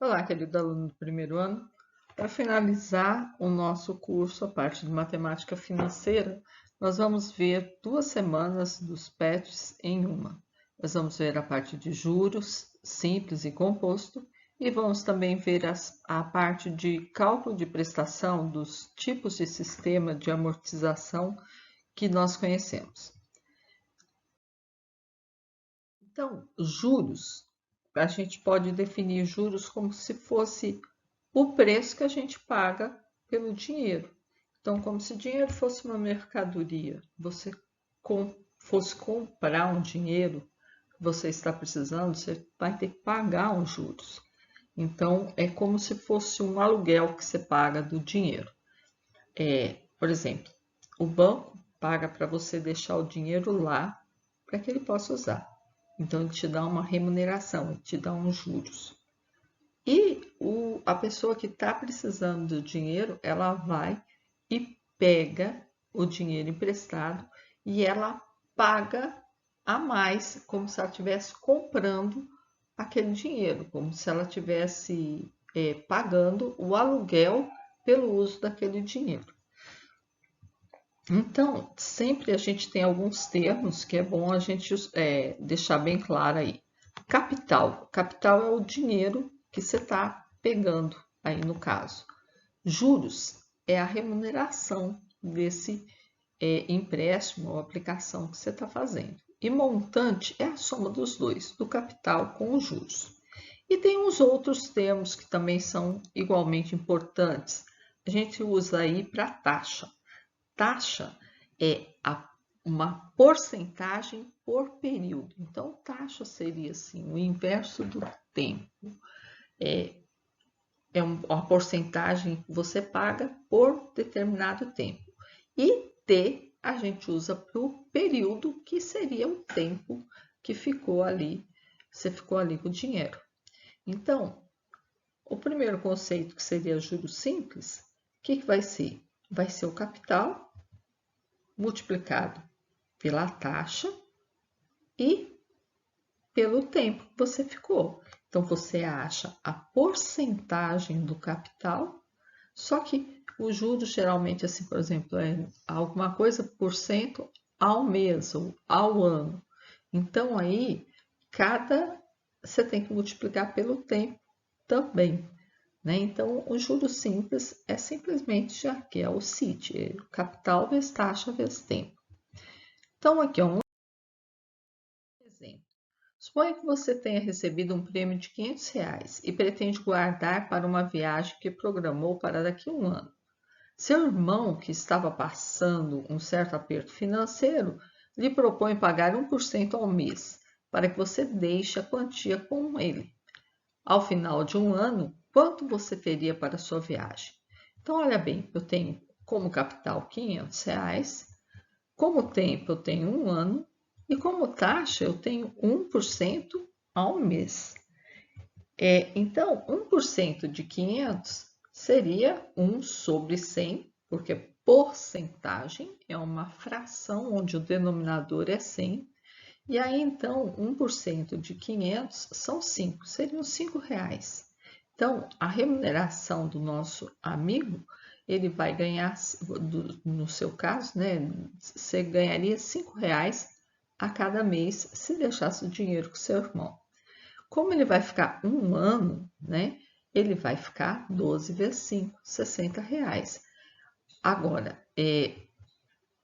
Olá, querido aluno do primeiro ano. Para finalizar o nosso curso, a parte de matemática financeira, nós vamos ver 2 semanas dos PETs em uma. Nós vamos ver a parte de juros, simples e composto, e vamos também ver a parte de cálculo de prestação dos tipos de sistema de amortização que nós conhecemos. Então, juros, a gente pode definir juros como se fosse o preço que a gente paga pelo dinheiro. Então, como se o dinheiro fosse uma mercadoria, você fosse comprar um dinheiro que você está precisando, você vai ter que pagar uns juros. Então, é como se fosse um aluguel que você paga do dinheiro. Por exemplo, o banco paga para você deixar o dinheiro lá para que ele possa usar. Então, ele te dá uma remuneração, ele te dá uns juros. E a pessoa que está precisando do dinheiro, ela vai e pega o dinheiro emprestado e ela paga a mais, como se ela estivesse comprando aquele dinheiro, como se ela estivesse pagando o aluguel pelo uso daquele dinheiro. Então, sempre a gente tem alguns termos que é bom a gente deixar bem claro aí. Capital. Capital é o dinheiro que você está pegando aí no caso. Juros é a remuneração desse empréstimo ou aplicação que você está fazendo. E montante é a soma dos dois, do capital com os juros. E tem uns outros termos que também são igualmente importantes. A gente usa aí para taxa. Taxa é uma porcentagem por período. Então, taxa seria assim, o inverso do tempo. É uma porcentagem que você paga por determinado tempo. E T a gente usa para o período, que seria o tempo que ficou ali, você ficou ali com o dinheiro. Então, o primeiro conceito, que seria juros simples, o que vai ser? Vai ser o capital multiplicado pela taxa e pelo tempo que você ficou. Então, você acha a porcentagem do capital, só que o juros geralmente, assim, por exemplo, é alguma coisa por cento ao mês ou ao ano. Então, aí, você tem que multiplicar pelo tempo também. Né? Então, o juros simples é simplesmente aqui, é o CIT, capital vezes taxa vezes tempo. Então, aqui, um exemplo. Suponha que você tenha recebido um prêmio de R$ 500 e pretende guardar para uma viagem que programou para daqui a um ano. Seu irmão, que estava passando um certo aperto financeiro, lhe propõe pagar 1% ao mês, para que você deixe a quantia com ele. Ao final de um ano, quanto você teria para a sua viagem? Então, olha bem, eu tenho como capital R$ 500, como tempo eu tenho um ano e como taxa eu tenho 1% ao mês. Então, 1% de 500 seria 1 sobre 100, porque porcentagem é uma fração onde o denominador é 100. E aí, então, 1% de 500 são 5, seriam R$ 5. Então, a remuneração do nosso amigo, ele vai ganhar, no seu caso, né, você ganharia R$ 5 a cada mês se deixasse o dinheiro com seu irmão. Como ele vai ficar um ano, né, ele vai ficar 12 vezes 5, R$ 60. Agora, é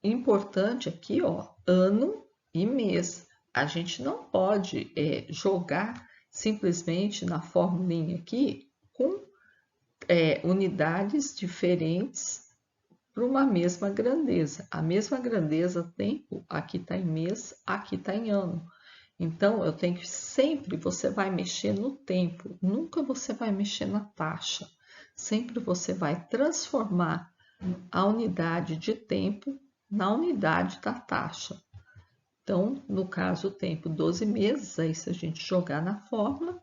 importante aqui, ó, ano e mês. A gente não pode jogar simplesmente na formulinha aqui com unidades diferentes para uma mesma grandeza. A mesma grandeza, tempo, aqui está em mês, aqui está em ano. Então, eu tenho que sempre, você vai mexer no tempo, nunca você vai mexer na taxa. Sempre você vai transformar a unidade de tempo na unidade da taxa. Então, no caso, o tempo 12 meses, aí se a gente jogar na fórmula,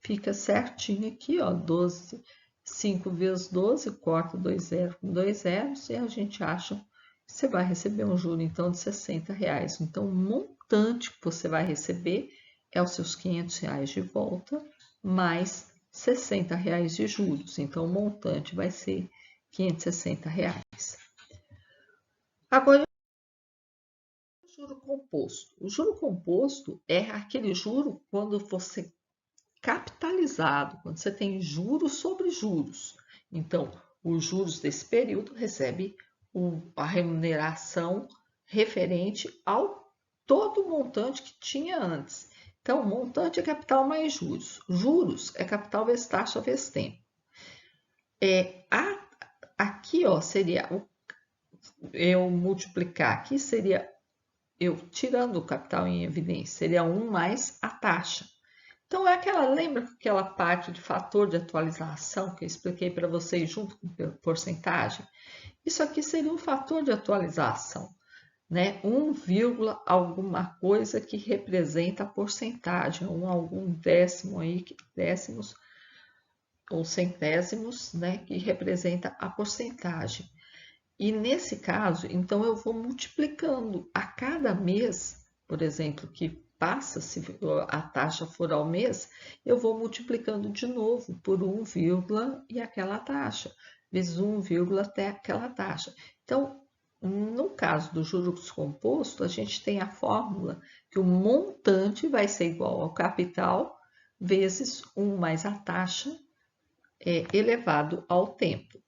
fica certinho aqui, ó, 12, 5 vezes 12, corta 2 zeros com 2 zeros, e a gente acha que você vai receber um juro, então, de R$ 60. Então, o montante que você vai receber é os seus R$ 500 de volta, mais R$ 60 de juros. Então, o montante vai ser R$ 560. Agora, o juro composto. O juro composto é aquele juro quando você capitalizado, quando você tem juros sobre juros. Então, os juros desse período recebe a remuneração referente ao todo o montante que tinha antes. Então, montante é capital mais juros. Juros é capital vezes taxa vezes tempo. Aqui, ó, seria eu multiplicar, aqui seria eu tirando o capital em evidência, seria 1 mais a taxa. Então, lembra aquela parte de fator de atualização que eu expliquei para vocês junto com porcentagem? Isso aqui seria um fator de atualização, né? 1, alguma coisa que representa a porcentagem, algum décimo aí, décimos ou centésimos, né? Que representa a porcentagem. E nesse caso, então eu vou multiplicando a cada mês, por exemplo, que passa, se a taxa for ao mês, eu vou multiplicando de novo por 1, e aquela taxa, vezes 1, até aquela taxa. Então, no caso do juros composto, a gente tem a fórmula que o montante vai ser igual ao capital vezes 1 mais a taxa elevado ao tempo.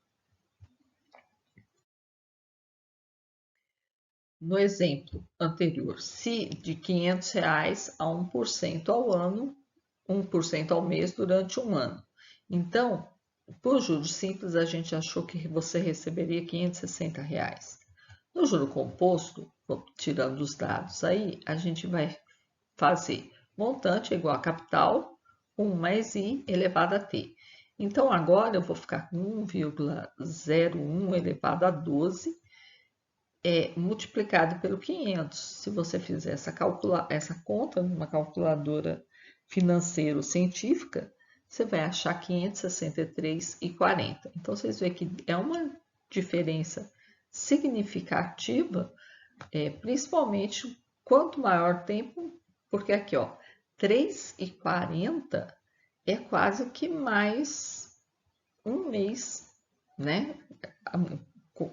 No exemplo anterior, se de R$ 500 a 1% ao ano, 1% ao mês durante um ano. Então, por juros simples, a gente achou que você receberia R$ 560. No juro composto, tirando os dados aí, a gente vai fazer montante igual a capital, 1 mais I elevado a T. Então, agora eu vou ficar com 1,01 elevado a 12, multiplicado pelo 500. Se você fizer essa conta numa calculadora financeiro-científica, você vai achar 563,40. Então, vocês veem que é uma diferença significativa, principalmente quanto maior tempo, porque aqui, ó, 3,40 é quase que mais um mês, né?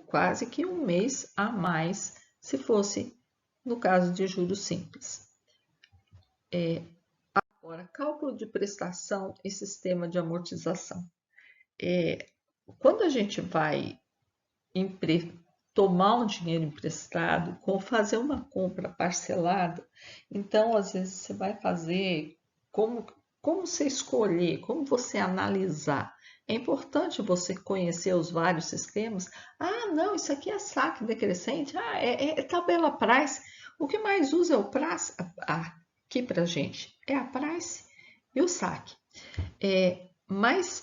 Quase que um mês a mais, se fosse no caso de juros simples. Agora, cálculo de prestação e sistema de amortização. Quando a gente vai tomar um dinheiro emprestado, fazer uma compra parcelada, então às vezes você vai fazer como você escolher, como você analisar. É importante você conhecer os vários sistemas. Ah, não, isso aqui é saque decrescente. Ah, é tabela price. O que mais usa é o price. Aqui pra gente é a price e o saque.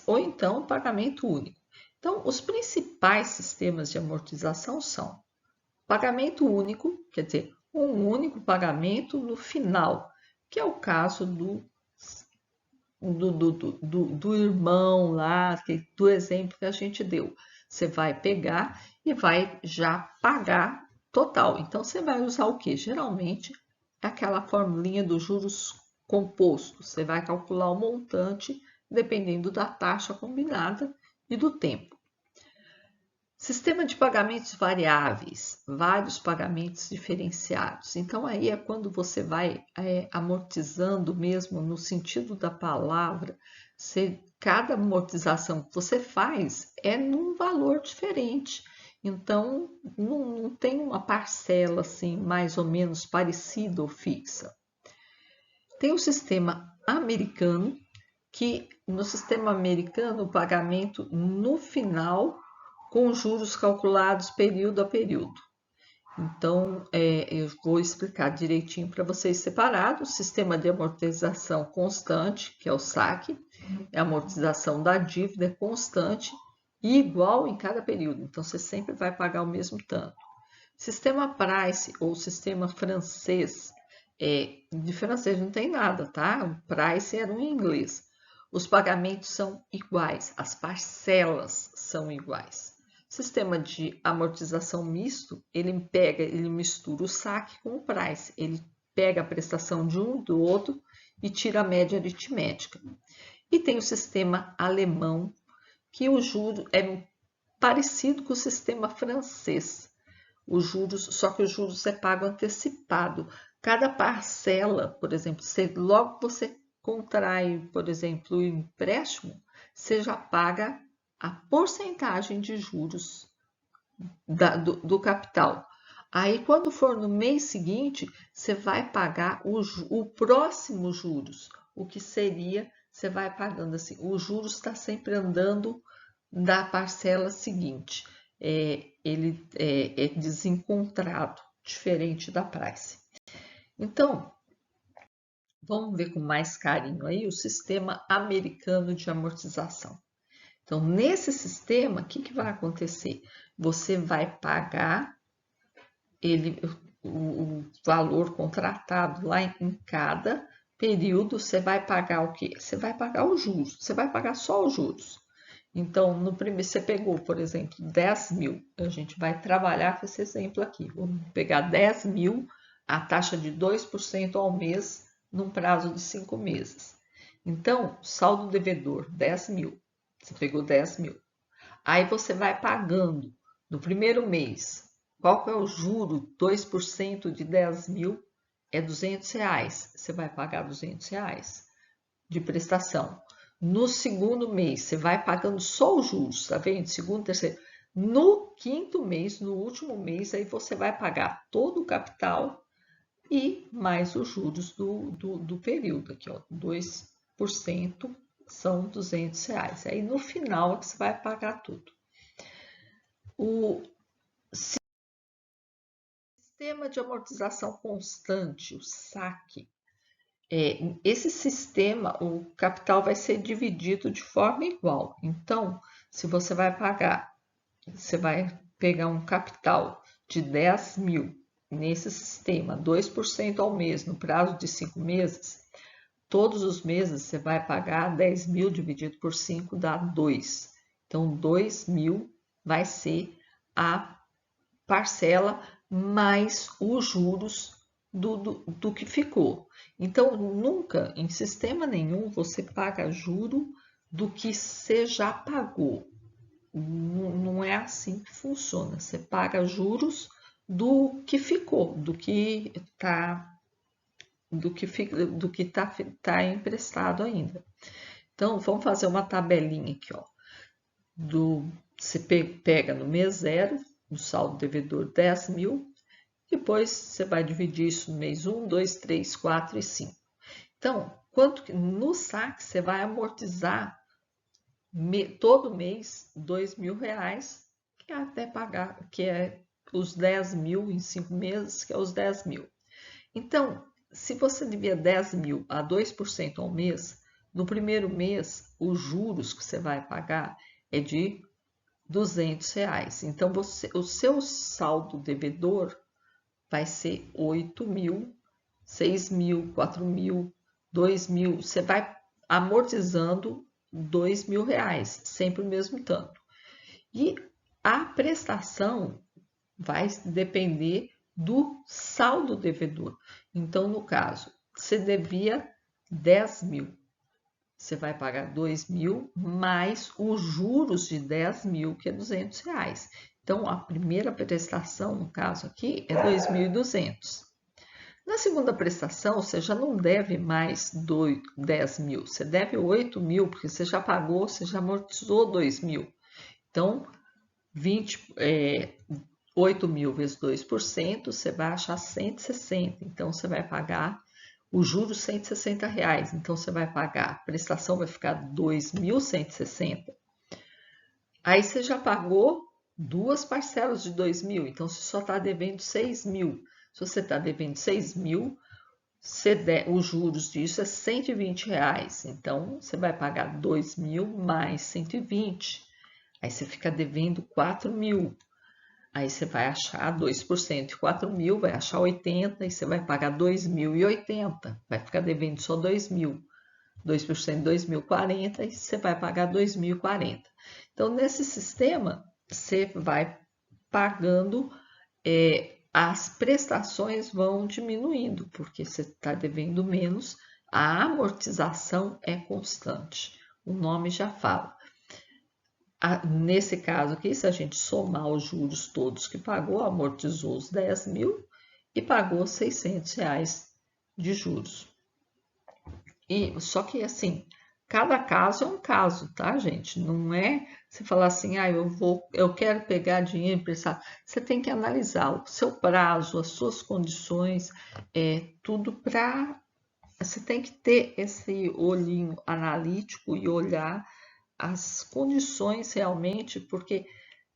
Ou então pagamento único. Então, os principais sistemas de amortização são pagamento único, quer dizer, um único pagamento no final, que é o caso do irmão lá, do exemplo que a gente deu. Você vai pegar e vai já pagar total. Então, você vai usar o quê? Geralmente, aquela formulinha dos juros compostos. Você vai calcular o montante dependendo da taxa combinada e do tempo. Sistema de pagamentos variáveis, vários pagamentos diferenciados. Então, aí é quando você vai amortizando mesmo no sentido da palavra. Cada amortização que você faz é num valor diferente. Então, não tem uma parcela assim mais ou menos parecida ou fixa. Tem o sistema americano, que no sistema americano o pagamento no final com juros calculados período a período. Então, eu vou explicar direitinho para vocês separado. O sistema de amortização constante, que é o saque, é a amortização da dívida constante e igual em cada período. Então, você sempre vai pagar o mesmo tanto. Sistema price ou sistema francês, de francês não tem nada, tá? O price era em inglês. Os pagamentos são iguais, as parcelas são iguais. Sistema de amortização misto, ele mistura o saque com o price. Ele pega a prestação de um do outro e tira a média aritmética. E tem o sistema alemão, que o juro é parecido com o sistema francês. Os juros, só que os juros é pago antecipado. Cada parcela, por exemplo, logo que você contrai, por exemplo, o empréstimo, você já paga a porcentagem de juros do capital. Aí, quando for no mês seguinte, você vai pagar o próximo juros. O que seria, você vai pagando assim. O juros está sempre andando da parcela seguinte. Ele é desencontrado, diferente da Price. Então, vamos ver com mais carinho aí o sistema americano de amortização. Então, nesse sistema, o que vai acontecer? Você vai pagar o valor contratado lá em cada período. Você vai pagar o quê? Você vai pagar os juros, você vai pagar só os juros. Então, no primeiro, você pegou, por exemplo, 10 mil. A gente vai trabalhar com esse exemplo aqui. Vamos pegar 10 mil, a taxa de 2% ao mês, num prazo de 5 meses. Então, saldo devedor, 10 mil. Você pegou 10 mil. Aí você vai pagando no primeiro mês. Qual que é o juro? 2% de 10 mil é R$200. Você vai pagar R$200 de prestação. No segundo mês, você vai pagando só os juros, tá vendo? Segundo, terceiro. No quinto mês, no último mês, aí você vai pagar todo o capital e mais os juros do período aqui, ó, 2% são R$200. Aí no final é que você vai pagar tudo. O sistema de amortização constante, o SAC, esse sistema, o capital vai ser dividido de forma igual. Então, se você vai pagar, você vai pegar um capital de 10 mil nesse sistema, 2% ao mês, no prazo de 5 meses, todos os meses você vai pagar 10 mil dividido por 5 dá 2. Então, 2 mil vai ser a parcela mais os juros do que ficou. Então, nunca, em sistema nenhum, você paga juro do que você já pagou. Não é assim que funciona. Você paga juros do que ficou, do que tá emprestado ainda. Então, vamos fazer uma tabelinha aqui, ó. Você pega no mês 0, o saldo devedor 10 mil, depois você vai dividir isso no mês 1, 2, 3, 4 e 5. Então, no saque você vai amortizar todo mês R$2.000, que é até pagar, que é os 10 mil em 5 meses, que é os 10 mil. Então, se você devia 10 mil a 2% ao mês, no primeiro mês, os juros que você vai pagar é de R$200. Então, o seu saldo devedor vai ser 8 mil, 6 mil, 4 mil, 2 mil. Você vai amortizando R$2.000, sempre o mesmo tanto. E a prestação vai depender do saldo devedor. Então, no caso, você devia 10 mil. Você vai pagar 2 mil mais os juros de 10 mil, que é R$200. Então, a primeira prestação, no caso aqui, é 2.200. Na segunda prestação, você já não deve mais 10 mil, você deve 8 mil, porque você já pagou, você já amortizou 2 mil. Então, 8 mil vezes 2%, você vai achar 160. Então, você vai pagar o juros R$160. Então, você vai pagar, a prestação vai ficar 2.160. Aí, você já pagou duas parcelas de 2 mil, então você só está devendo 6 mil. Se você está devendo 6 mil, os juros disso é R$120. Então, você vai pagar 2 mil mais 120. Aí você fica devendo 4 mil. Aí você vai achar 2% de 4 mil, vai achar 80 e você vai pagar 2.080. Vai ficar devendo só 2 mil. 2% de 2.040 e você vai pagar 2.040. Então, nesse sistema, você vai pagando, as prestações vão diminuindo, porque você está devendo menos, a amortização é constante. o nome já fala. Nesse caso aqui, se a gente somar os juros todos que pagou, amortizou os 10 mil e pagou R$600 de juros. Só que assim, cada caso é um caso, tá, gente? Não é você falar assim, eu quero pegar dinheiro emprestado. Você tem que analisar o seu prazo, as suas condições, tudo para. Você tem que ter esse olhinho analítico e olhar as condições realmente, porque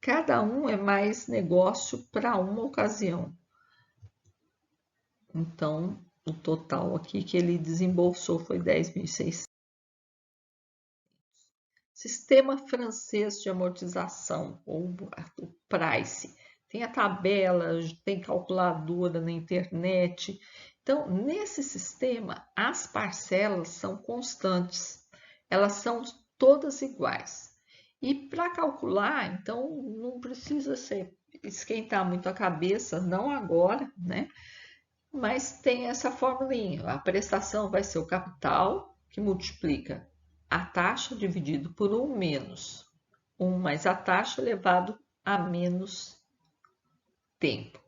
cada um é mais negócio para uma ocasião. Então, o total aqui que ele desembolsou foi 10.600. Sistema francês de amortização, ou o Price. Tem a tabela, tem calculadora na internet. Então, nesse sistema, as parcelas são constantes. Elas são todas iguais. E para calcular, então, não precisa esquentar muito a cabeça, não agora, né? Mas tem essa formulinha. A prestação vai ser o capital, que multiplica a taxa dividido por 1 menos 1 mais a taxa elevado a menos tempo.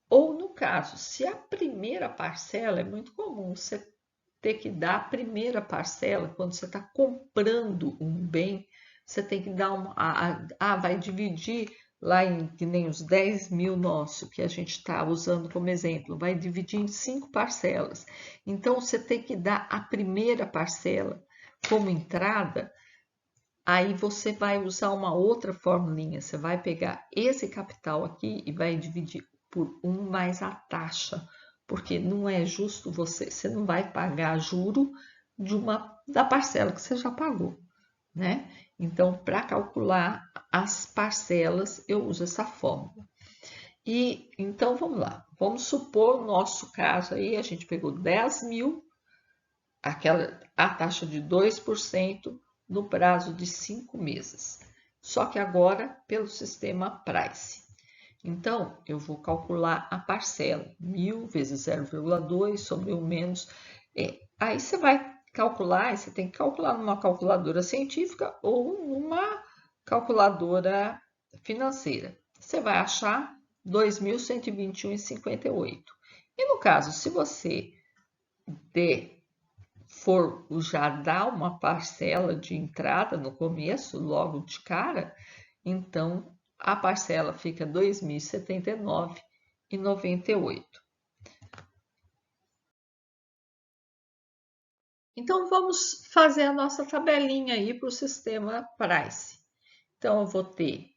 Ou, no caso, se a primeira parcela, é muito comum você ter que dar a primeira parcela, quando você está comprando um bem, você tem que dar vai dividir lá que nem os 10 mil nosso, que a gente está usando como exemplo, vai dividir em 5 parcelas. Então, você tem que dar a primeira parcela como entrada, aí você vai usar uma outra formulinha. Você vai pegar esse capital aqui e vai dividir por 1 mais a taxa, porque não é justo você não vai pagar juro da parcela que você já pagou, né? Então, para calcular as parcelas, eu uso essa fórmula. Então, vamos lá. Vamos supor o nosso caso aí, a gente pegou 10 mil, a taxa de 2% no prazo de 5 meses. Só que agora pelo sistema Price. Então, eu vou calcular a parcela, 1.000 vezes 0,2 sobre 1 menos. Aí você vai calcular, você tem que calcular numa calculadora científica ou numa calculadora financeira. Você vai achar 2.121,58. E no caso, se você for já dar uma parcela de entrada no começo, logo de cara, então a parcela fica R$ 2.079,98. Então, vamos fazer a nossa tabelinha aí para o sistema Price. Então, eu vou ter,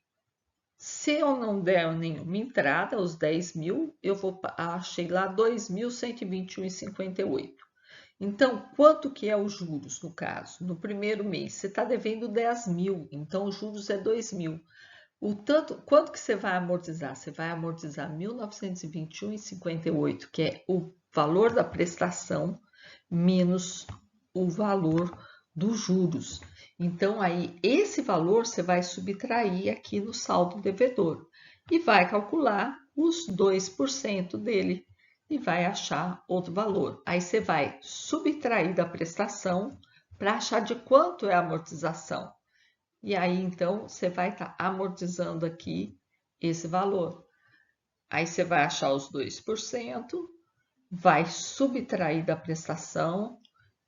se eu não der nenhuma entrada, os 10 mil, achei lá 2.121,58. Então, quanto que é os juros, no caso? No primeiro mês, você está devendo 10 mil, então os juros é 2 mil. Quanto que você vai amortizar? Você vai amortizar 1.921,58, que é o valor da prestação menos o valor dos juros. Então, aí, esse valor você vai subtrair aqui no saldo devedor e vai calcular os 2% dele e vai achar outro valor. Aí você vai subtrair da prestação para achar de quanto é a amortização. E aí, então, você vai estar amortizando aqui esse valor. Aí você vai achar os 2%, vai subtrair da prestação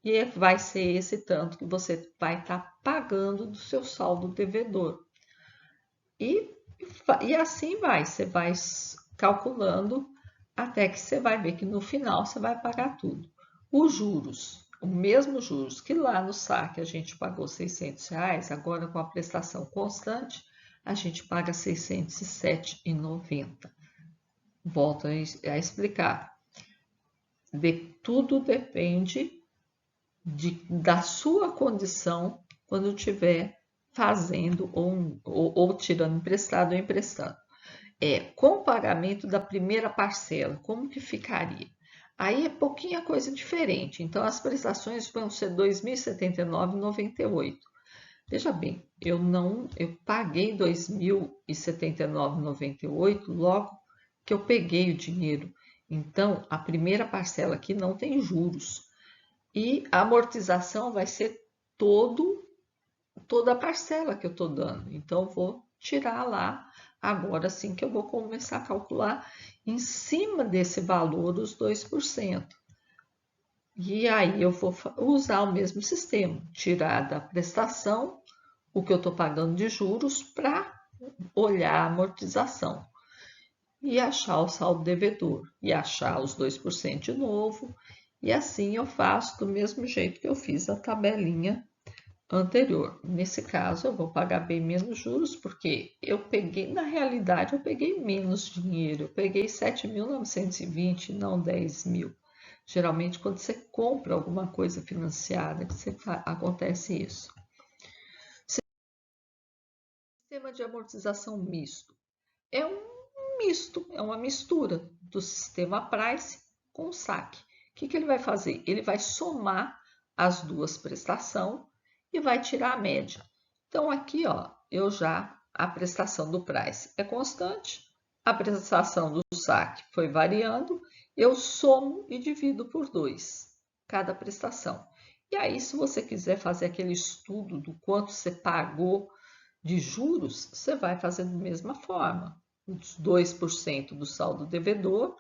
e vai ser esse tanto que você vai estar pagando do seu saldo devedor. E assim você vai calculando até que você vai ver que no final você vai pagar tudo. Os juros, o mesmo juros que lá no saque a gente pagou R$600, agora com a prestação constante, a gente paga R$ 607,90. Volto a explicar. Tudo depende da sua condição quando estiver fazendo ou tirando emprestado ou emprestando. Com o pagamento da primeira parcela, como que ficaria? Aí é pouquinha coisa diferente. Então, as prestações vão ser R$ 2.079,98. Veja bem, eu paguei R$ 2.079,98 logo que eu peguei o dinheiro. Então, a primeira parcela aqui não tem juros. E a amortização vai ser toda a parcela que eu estou dando. Então, eu vou tirar lá, agora sim que eu vou começar a calcular em cima desse valor os 2%. E aí eu vou usar o mesmo sistema, tirar da prestação o que eu estou pagando de juros para olhar a amortização e achar o saldo devedor e achar os 2% de novo. E assim eu faço do mesmo jeito que eu fiz a tabelinha anterior. Nesse caso, eu vou pagar bem menos juros, porque eu peguei, na realidade, eu peguei menos dinheiro. Eu peguei 7.920, não 10 mil. Geralmente, quando você compra alguma coisa financiada, acontece isso. Sistema de amortização misto. É um misto, é uma mistura do sistema Price com o saque. O que ele vai fazer? Ele vai somar as duas prestações e vai tirar a média. Então, aqui, ó, a prestação do Price é constante, a prestação do saque foi variando, eu somo e divido por 2 cada prestação. E aí, se você quiser fazer aquele estudo do quanto você pagou de juros, você vai fazer da mesma forma. Os 2% do saldo devedor,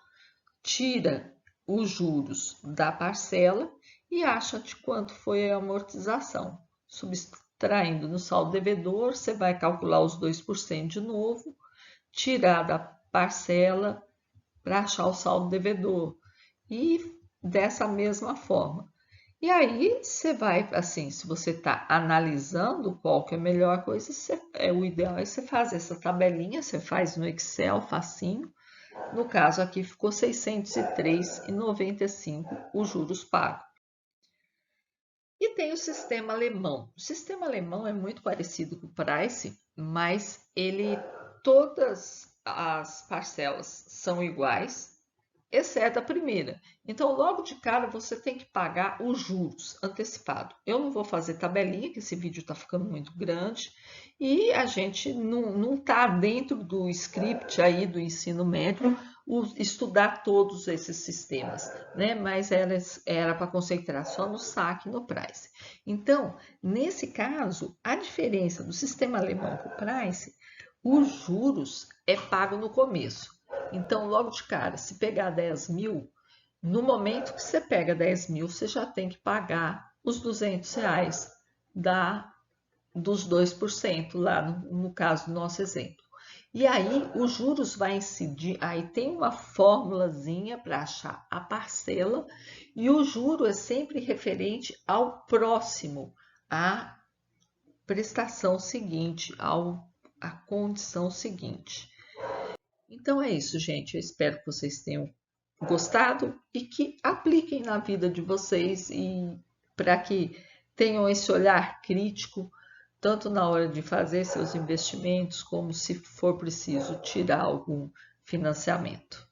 tira os juros da parcela e acha de quanto foi a amortização. Subtraindo no saldo devedor, você vai calcular os 2% de novo, tirar da parcela para achar o saldo devedor. E dessa mesma forma. E aí você vai, assim, se você está analisando qual que é a melhor coisa, o ideal é você fazer essa tabelinha, você faz no Excel, facinho. No caso aqui ficou 603,95 os juros pagos. E tem o sistema alemão. O sistema alemão é muito parecido com o Price, mas todas as parcelas são iguais, exceto a primeira. Então, logo de cara, você tem que pagar os juros antecipado. Eu não vou fazer tabelinha, que esse vídeo está ficando muito grande, e a gente não está dentro do script aí do ensino médio estudar todos esses sistemas, né? Mas era para concentrar só no saque e no price. Então, nesse caso, a diferença do sistema alemão para o price, os juros é pago no começo. Então, logo de cara, se pegar 10 mil, no momento que você pega 10 mil, você já tem que pagar os R$ 200 dos 2%, lá no caso do nosso exemplo. E aí, os juros vai incidir, aí tem uma formulazinha para achar a parcela, e o juro é sempre referente ao próximo, à prestação seguinte, à condição seguinte. Então é isso, gente. Eu espero que vocês tenham gostado e que apliquem na vida de vocês e para que tenham esse olhar crítico, tanto na hora de fazer seus investimentos, como se for preciso tirar algum financiamento.